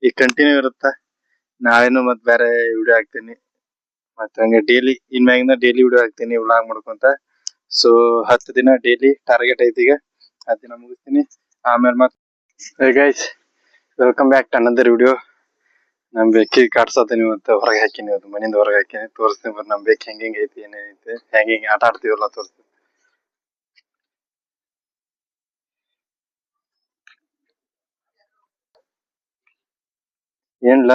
ಈಗ ಕಂಟಿನ್ಯೂ ಇರುತ್ತ. ನಾಳೆನು ಮತ್ ಬೇರೆ ವಿಡಿಯೋ ಹಾಕ್ತೀನಿ. ಮತ್ತ ಹಂಗೆ ಡೈಲಿ ಇನ್ಮ್ಯಾಗಿಂದ ಡೈಲಿ ವಿಡಿಯೋ ಹಾಕ್ತೀನಿ ವ್ಲಾಗ್ ಮಾಡ್ಕೊಂತ. ಸೊ 10 ದಿನ ಡೈಲಿ ಟಾರ್ಗೆಟ್ ಐತಿ. ಈಗ 10 ದಿನ ಮುಗಿಸ್ತೀನಿ. ಆಮೇಲೆ ಮತ್ guys, welcome back to another video. ನಮ್ ಬೇಕಿ ಕಾಡ್ಸತ್ತೀನಿ ಇವತ್ತು. ಹೊರಗೆ ಹಾಕಿನಿ, ಇವತ್ತು ಮನಿಂದ ಹೊರಗೆ ಹಾಕಿನಿ. ತೋರಿಸ್ತೀನಿ ಬರ್ರಿ ನಮ್ ಬೇಕ್ ಹೆಂಗ್ ಐತಿ, ಏನೇನೈತಿ, ಹೆಂಗ್ ಆಟ ಆಡ್ತೀವಲ್ಲ ತೋರಿಸ್ತೀನಿ. ಏನ್ಲ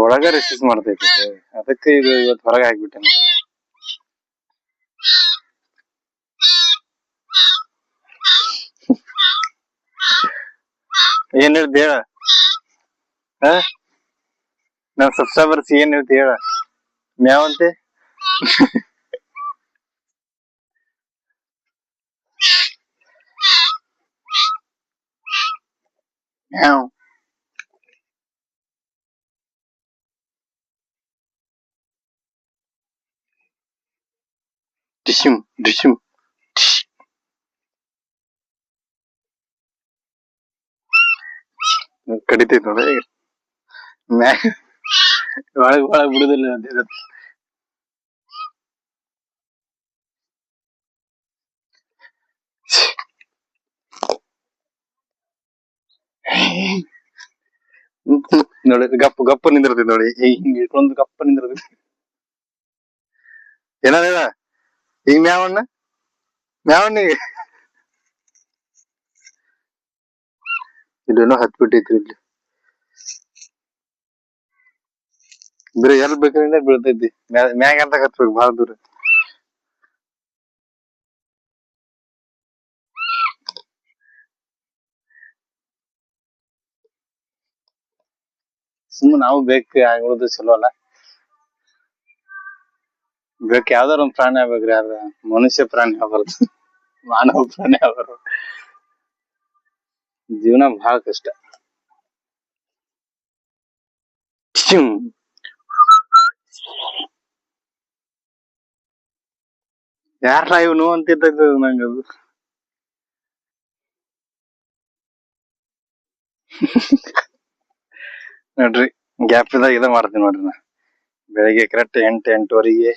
ಒಳಗ ರೆಸಿಸ್ ಮಾಡ್ತೈತಿ, ಅದಕ್ಕೆ ಇದು ಇವತ್ತು ಹೊರಗೆ ಹಾಕ್ಬಿಟ್ಟೆ. ಏನ್ ಹೇಳ್ತಿ ಹೇಳ, ನಮ್ ಸಬ್ಸ್ಕ್ರೈಬರ್ಸ್ ಏನ್ ಹೇಳ್ತಿ ಹೇಳ. ಮ್ಯಾವಂತೆ ಮ್ಯಾವ್. ಡಿಶಿಮ್ ಡಿಶಿಮ್ ಕಡಿತೈತಿ ನೋಡಿ. ಒಳಗ್ ಒಳಗ್ ಬಿಡುದಿಲ್ಲ ಅಂತ. ನೋಡಿ ಗಪ್ಪ ಗಪ್ಪ ನಿಂದಿರ್ತೈತಿ ನೋಡಿ, ಹಿಂಗ್ ಇಟ್ಕೊಂಡ್ ಗಪ್ಪ ನಿಂದಿರ್ತೈತಿ. ಏನಾದ ಈಗ ಮ್ಯಾವಣ್ಣ ಮ್ಯಾವಣ್ಣಿಗೆ ಇಲ್ಲೇನೋ ಹತ್ಬಿಟ್ಟೈತ್ರಿ. ಇಲ್ಲಿ ಬರೀ ಎಲ್ ಬೇಕ್ರಿಂದ ಬೀಳ್ತೈತಿ. ಮ್ಯಾಗ ಅಂತ ಹತ್ಬೇಕು ಬಹಳ ದೂರ. ಸುಮ್ಮನೆ ನಾವು ಬೇಕು ಆಗಿರೋದು ಚಲೋ ಅಲ್ಲ. ಬೇಕು ಯಾವ್ದಾರ ಒಂದ್ ಪ್ರಾಣಿ ಆಗ್ಬೇಕ್ರಿ. ಅದ ಮನುಷ್ಯ ಪ್ರಾಣಿ ಆಗ್ಬಾರ್ದು, ಮಾನವ ಪ್ರಾಣಿ ಆಗ್ಬಾರ್ದು. ಜೀವನ ಬಹಳ ಕಷ್ಟ. ಯಾರ ಇವನು ಅಂತಿದ್ದು ನಂಗದು. ನೋಡ್ರಿ ಗ್ಯಾಪ್ ಇದ್ದಾಗ ಇದ ಮಾಡ್ತೀನಿ ನೋಡ್ರಿ. ನಾ ಬೆಳಿಗ್ಗೆ ಕರೆಕ್ಟ್ 8-8:30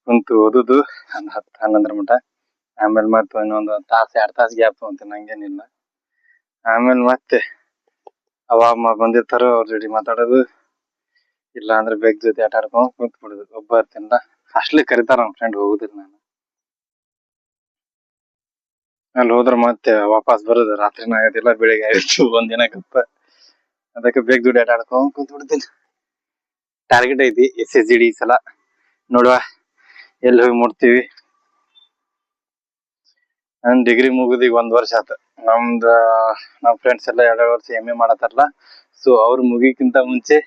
ಕುಂತು ಓದುದು, ಒಂದ್ 10-11 ಮಟ. ಆಮೇಲೆ ಮತ್ತೆ ಇನ್ನೊಂದು ತಾಸು 2 ತಾಸು ಗ್ಯಾಪ್ ತಗೊಂತೀನಿ, ಹಂಗೇನಿಲ್ಲ. ಆಮೇಲೆ ಮತ್ತೆ ಅವ ಬಂದಿರ್ತಾರ, ಅವ್ರ ಜೊತೆ ಮಾತಾಡೋದು, ಇಲ್ಲ ಅಂದ್ರೆ ಬೇಗ ಜೊತೆ ಆಟ ಆಡ್ಕೊಂಡ್ ಕುಂತ್ ಬಿಡುದು. ಒಬ್ಬ ಇರ್ತೀನಲ್ಲ, ಹಾಸ್ಟ್ಲಿಗೆ ಕರಿತಾರ ನಮ್ ಫ್ರೆಂಡ್, ಹೋಗುದಿಲ್ಲ ನಾನು. ಅಲ್ಲಿ ಹೋದ್ರ ಮತ್ತೆ ವಾಪಸ್ ಬರುದು ರಾತ್ರಿನ ಆಗೋದಿಲ್ಲ, ಬೆಳಿಗ್ಗೆ ಆಯ್ತು ಒಂದಿನ ಗಪ್ಪ. ಅದಕ್ಕೆ ಬೇಗ ದುಡ್ಡು ಆಟ ಆಡ್ಕೊಂಡ್ ಕುಂತ್ ಬಿಡ್ತೀನಿ. ಟಾರ್ಗೆಟ್ ಐತಿ SSGD ಈ ಸಲ, ನೋಡುವ ಎಲ್ಲಿ ಹೋಗಿ ಮುಟ್ತೀವಿ. ನನ್ ಡಿಗ್ರಿ ಮುಗಿದ್ ಈಗ 1 ವರ್ಷ ಆತ. ನಮ್ ಫ್ರೆಂಡ್ಸ್ ಎಲ್ಲ 2 ವರ್ಷ MA ಮಾಡತ್ತಾರಲ್ಲ. ಸೊ ಅವ್ರು ಮುಗಿಕ್ಕಿಂತ ಮುಂಚೆ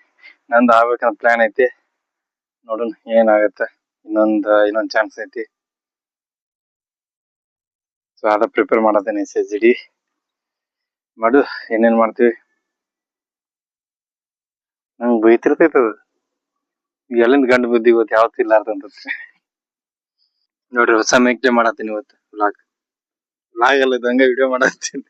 ನಂದು ಆಗ್ಬೇಕಂತ ಪ್ಲಾನ್ ಐತಿ. ನೋಡೋಣ ಏನಾಗತ್ತೆ. ಇನ್ನೊಂದ್ ಚಾನ್ಸ್ ಐತಿ. ಸೊ ಅದ ಪ್ರಿಪೇರ್ ಮಾಡತ್ತೇನೆ. SSGD ಮಾಡು, ಏನೇನ್ ಮಾಡ್ತೀವಿ. ನಂಗ್ ಬೈತಿರ್ತೈತ ಅದು, ಎಲ್ಲಿಂದ ಗಂಡು ಬುದ್ಧಿ ಇವತ್ತು ಯಾವತ್ತು ಇಲ್ಲಾರ್ದಂತ. ನೋಡ್ರಿ ಹೊಸ ಮೇಕ್ಲೆ ಮಾಡತ್ತೀನಿ ಇವತ್ತು. ವ್ಲಾಗ್ ಅಲ್ಲ, ಇದಂಗ ವಿಡಿಯೋ ಮಾಡತ್ತೀನಿ.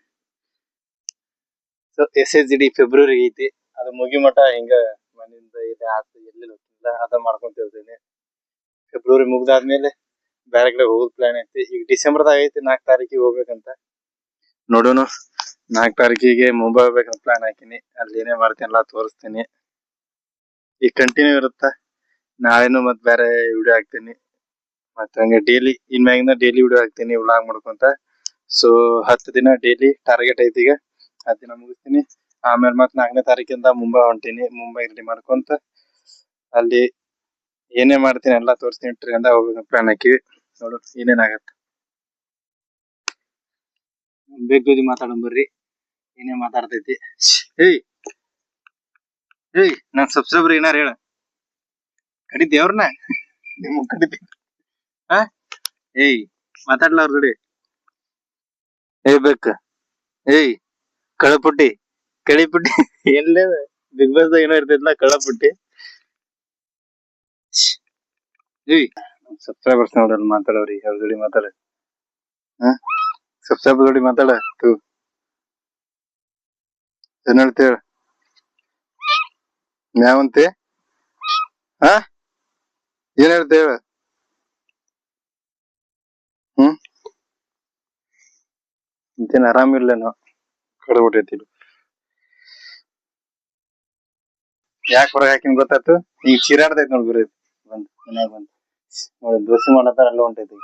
ಸೊ SSGD ಫೆಬ್ರವರಿ ಐತಿ. ಅದು ಮುಗಿ ಮಟ ಹಿಂಗ ಮನೆಯಿಂದ ಇದೆ ಆತು ಎಲ್ಲಿ ಹೋಗಿಲ್ಲ, ಅದ ಮಾಡ್ಕೊಂತಿರ್ತೀನಿ. ಫೆಬ್ರವರಿ ಮುಗ್ದಾದ್ಮೇಲೆ ಬೇರೆ ಕಡೆ ಹೋಗೋದ್ ಪ್ಲಾನ್ ಐತಿ. ಈಗ ಡಿಸೆಂಬರ್ದಾಗ ಐತಿ 4 ತಾರೀಕಿಗೆ ಹೋಗ್ಬೇಕಂತ. ನೋಡೋಣ, 4 ತಾರೀಕಿಗೆ ಮುಂಬೈ ಹೋಗ್ಬೇಕಂತ ಪ್ಲಾನ್ ಹಾಕಿನಿ. ಅಲ್ಲಿ ಏನೇ ಮಾಡ್ತೀನಲ್ಲ ತೋರಿಸ್ತೀನಿ. ಈಗ ಕಂಟಿನ್ಯೂ ಇರುತ್ತ. ನಾಳೆನು ಮತ್ ಬೇರೆ ವಿಡಿಯೋ ಹಾಕ್ತೀನಿ. ಮತ್ತ ಹಂಗೆ ಡೈಲಿ ಇನ್ಮ್ಯಾಗಿಂದ ಡೈಲಿ ವಿಡಿಯೋ ಹಾಕ್ತೀನಿ ವ್ಲಾಗ್ ಮಾಡ್ಕೊಂತ. ಸೊ 10 ದಿನ ಡೈಲಿ ಟಾರ್ಗೆಟ್ ಐತಿ. ಈಗ 10 ದಿನ ಮುಗಿಸ್ತೀನಿ. ಆಮೇಲೆ ಮತ್ 4ನೇ ತಾರೀಕಿಂದ ಮುಂಬೈ ಹೊಂಟೀನಿ. ಮುಂಬೈ ರೆಡಿ ಮಾಡ್ಕೊಂತ ಅಲ್ಲಿ ಏನೇ ಮಾಡ್ತೀನಿ ಎಲ್ಲಾ ತೋರಿಸ್ತೀನಿ. ಟ್ರೈನ್ ದಾಗ ಹೋಗ್ಬೇಕಂತ ಪ್ಲಾನ್ ಹಾಕಿವಿ. ನೋಡು ಏನೇನಾಗತ್ತ. ಬೇಗ ಬೇಗ ಮಾತಾಡೋಣ ಬರ್ರಿ, ಏನೇ ಮಾತಾಡ್ತೈತಿ. ಏಯ್ ನನ್ ಸಬ್ಸ್ಕ್ರೈಬರ್ ಏನಾರ ಹೇಳ, ಕಡಿತಿ ಅವ್ರನ್ನ, ನಿಮ್ ಕಡಿತಿ. ಏಯ್ ಮಾತಾಡ್ಲ ಅವ್ರ ಜೋಡಿ. ಬೇಕ ಏಯ್ ಕಳಪುಟ್ಟಿ ಕಳಿಪುಟ್ಟಿ ಎಲ್ಲೇ ಬಿಗ್ ಬಾಸ್ ದಾಗ ಏನೋ ಇರ್ತೈತ್ಲಾ ಕಳಪುಟ್ಟಿ. ಏಯ್ ಸಬ್ಸ್ಕ್ರೈಬರ್ಸ್ ನೋಡಲ್ಲ ಮಾತಾಡೋರಿ ಅವ್ರ ಜೋಡಿ ಮಾತಾಡ ಹಾ ಸಬ್ಸ್ಕ್ರೈಬರ್ ಜೋಡಿ ಮಾತಾಡ ತೂ ಏನ್ ಹೇಳ್ತೇಳ ನ್ಯಾವಂತೆ ಹಾ ಏನ್ ಹೇಳ್ತೇಳ ಹ್ಮ್ ಇಂತೇನ್ ಆರಾಮಿರ್ಲೇನೋ ಕಡ್ಬಿಟ್ಟೈತಿ ಯಾಕೆ ಹೊರಗೆ ಹಾಕಿನ್ ಗೊತ್ತಾಯ್ತು ಈಗ ಚೀರಾಡ್ತೈತಿ ನೋಡ್ ಬರೀ ಬಂದ್ ಮನ್ಯಾಗ ಬಂದ್ ನೋಡಿ ದೋಸೆ ಮಾಡತ್ತಾರ ಅಲ್ಲ ಹೊಂಟೈತಿ